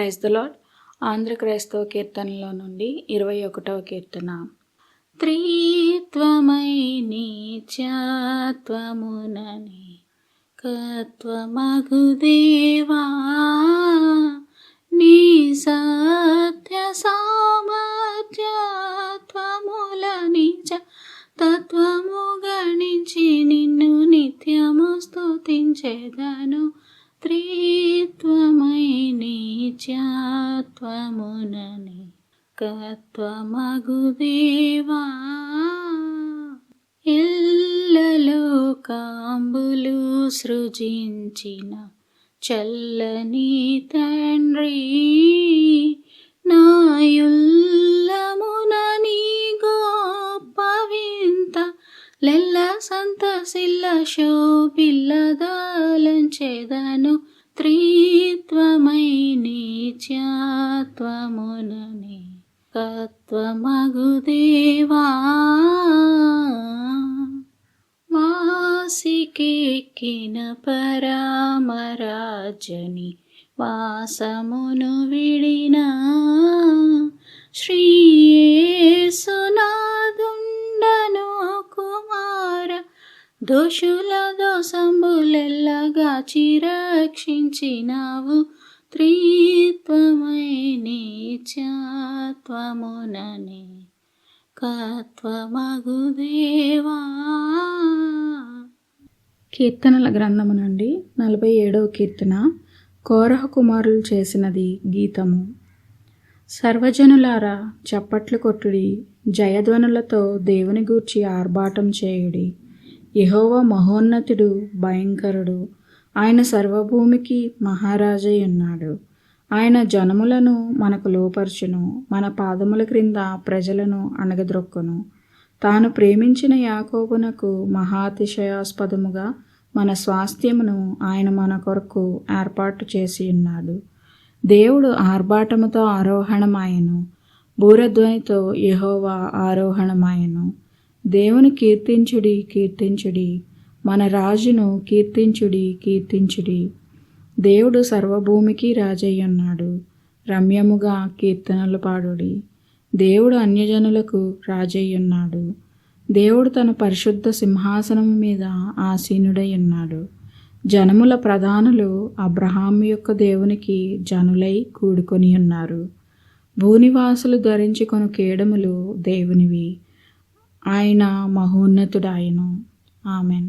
Praise the lord. Andhra క్రైస్తవ కీర్తనలో నుండి 21వ కీర్తన. త్రిత్వమై నిత్యత్వమునని కత్వమగు దేవా, నీ సత్య సామర్థ్యత్వముల నిజ తత్వము గణించి నిన్ను నిత్యము స్తుతించెదను. త్రిత్వమై నిత్యత్వమునని కత్వమగు దేవా, ఎల్లలోకంబులు సృజించిన చల్లని తండ్రి, నాయుల్లమున నీ గొప్ప వింత లెల్ల సంతసిల్ల శోభిల్లదాలంచెదను. త్రిత్వమై నిత్యత్వమునని కత్వమగు దేవా, వాసికెక్కిన పరామరాజని వాసమును విడిన శ్రీయేసునాదుండను కుమార, దోషుల దోషంబులెల్లగాచి రక్షించినావు. త్రిత్వమై నిత్యత్వమునని కత్వమగు దేవా. కీర్తనల గ్రంథము నుండి 47వ కీర్తన. కోరహ కుమారులు చేసినది గీతము. సర్వజనులారా చప్పట్లు కొట్టుడి, జయధ్వనులతో దేవుని గూర్చి ఆర్భాటం చేయుడి. యెహోవా మహోన్నతుడు, భయంకరుడు, ఆయన సర్వభూమికి మహారాజై ఉన్నాడు. ఆయన జనములను మనకు లోపర్చును, మన పాదముల క్రింద ప్రజలను అణగద్రొక్కును. తాను ప్రేమించిన యాకోబునకు మహాతిశయాస్పదముగా మన స్వాస్థ్యమును ఆయన మన కొరకు ఏర్పాటు చేసి ఉన్నాడు. దేవుడు ఆర్భాటముతో ఆరోహణమాయెను, బూరధ్వనితో యెహోవా ఆరోహణమాయెను. దేవుని కీర్తించుడి, కీర్తించుడి, మన రాజును కీర్తించుడి, కీర్తించుడి. దేవుడు సర్వభూమికి రాజయ్యున్నాడు. రమ్యముగా కీర్తనలు పాడుడి. దేవుడు అన్యజనులకు రాజయ్యున్నాడు. దేవుడు తన పరిశుద్ధ సింహాసనము మీద ఆసీనుడై ఉన్నాడు. జనముల ప్రధానులు అబ్రహాము యొక్క దేవునికి జనులై కూడుకొని ఉన్నారు. భూనివాసులు ధరించుకొను కేడములు దేవునివి, ఆయన మహోన్నతుడాయను. ఆమెన్.